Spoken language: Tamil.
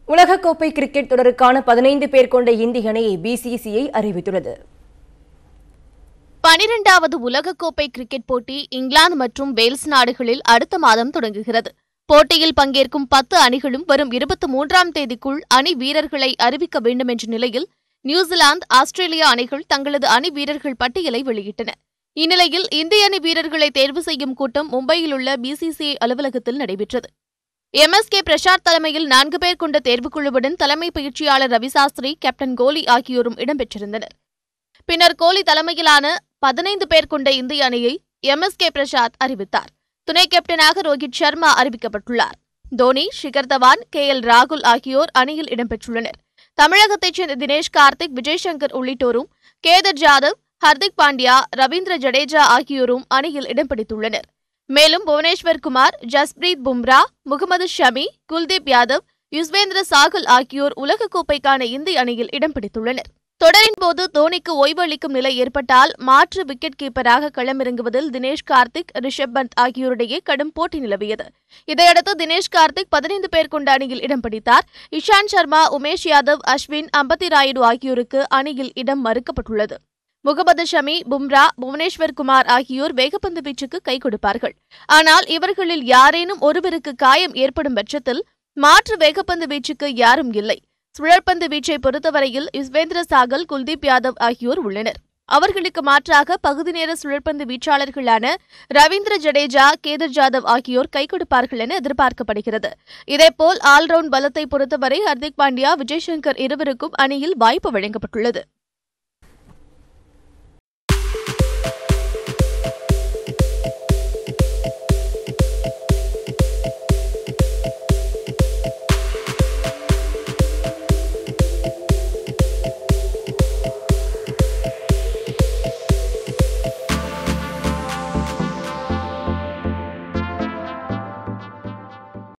உலகக்கோப்பை கிரிக்கெட் தொடருக்கான 15 பேர் கொண்ட இந்திய அணியை பிசிசிஐ அறிவித்துள்ளது. 12வது உலகக்கோப்பை கிரிக்கெட் போட்டி இங்கிலாந்து மற்றும் வேல்ஸ் நாடுகளில் அடுத்த மாதம் தொடங்குகிறது. போட்டியில் பங்கேற்கும் 10 அணிகளும் வரும் 23ஆம் தேதிக்குள் அணி வீரர்களை அறிவிக்க வேண்டும் என்ற நிலையில் நியூசிலாந்து, ஆஸ்திரேலியா அணிகள் தங்களது அணி வீரர்கள் பட்டியலை வெளியிட்டன. இந்நிலையில் இந்திய அணி வீரர்களை தேர்வு செய்யும் கூட்டம் மும்பையில் உள்ள பிசிசிஐ அலுவலகத்தில் நடைபெற்றது. MSK பிரசாத் தலைமையில் 4 பேர் கொண்ட தேர்வுக்குழுவுடன் தலைமை பயிற்சியாளர் ரவி சாஸ்திரி, கேப்டன் கோலி ஆகியோரும் இடம்பெற்றிருந்தனர். பின்னர் கோலி தலைமையிலான 15 பேர் கொண்ட இந்திய அணியை MSK பிரசாத் அறிவித்தார். துணை கேப்டனாக ரோஹித் சர்மா அறிவிக்கப்பட்டுள்ளார். தோனி, ஷிகர் தவான், KL ராகுல் ஆகியோர் அணியில் இடம்பெற்றுள்ளனர். தமிழகத்தைச் சேர்ந்த தினேஷ் கார்த்திக், விஜய் சங்கர் உள்ளிட்டோரும், கேதர் ஜாதவ், ஹர்திக் பாண்டியா, ரவீந்திர ஜடேஜா ஆகியோரும் அணியில் இடம் பிடித்துள்ளனர். மேலும் புவனேஸ்வர் குமார், ஜஸ்பிரீத் பும்ரா, முகமது ஷமி, குல்தீப் யாதவ், யுஸ்வேந்திர சாகல் ஆகியோர் உலகக்கோப்பைக்கான இந்திய அணியில் இடம் பிடித்துள்ளனர். தொடரின் போது தோனிக்கு ஓய்வு அளிக்கும் நிலை ஏற்பட்டால் மாற்று விக்கெட் கீப்பராக களமிறங்குவதில் தினேஷ் கார்த்திக், ரிஷப் பந்த் ஆகியோரிடையே கடும் போட்டி நிலவியது. இதையடுத்து தினேஷ் கார்த்திக் 15 பேர் கொண்ட அணியில் இடம் பிடித்தார். இஷாந்த் சர்மா, உமேஷ் யாதவ், அஸ்வின், அம்பத்தி ராயுடு ஆகியோருக்கு அணியில் இடம் மறுக்கப்பட்டுள்ளது. முகமது ஷமி, பும்ரா, புவனேஸ்வர் குமார் ஆகியோர் வேகப்பந்து வீச்சுக்கு கை கொடுப்பார்கள். ஆனால் இவர்களில் யாரேனும் ஒருவருக்கு காயம் ஏற்படும் பட்சத்தில் மாற்று வேகப்பந்து வீச்சுக்கு யாரும் இல்லை. சுழற்பந்து வீச்சை பொறுத்தவரையில் யுஸ்வேந்திர சாகல், குல்தீப் யாதவ் ஆகியோர் உள்ளனர். அவர்களுக்கு மாற்றாக பகுதி நேர சுழற்பந்து வீச்சாளர்களான ரவீந்திர ஜடேஜா, கேதர் ஜாதவ் ஆகியோர் கை கொடுப்பார்கள் என எதிர்பார்க்கப்படுகிறது. இதேபோல் ஆல்ரவுண்ட் பலத்தை பொறுத்தவரை ஹர்திக் பாண்டியா, விஜய் சங்கர் இருவருக்கும் அணியில் வாய்ப்பு வழங்கப்பட்டுள்ளது.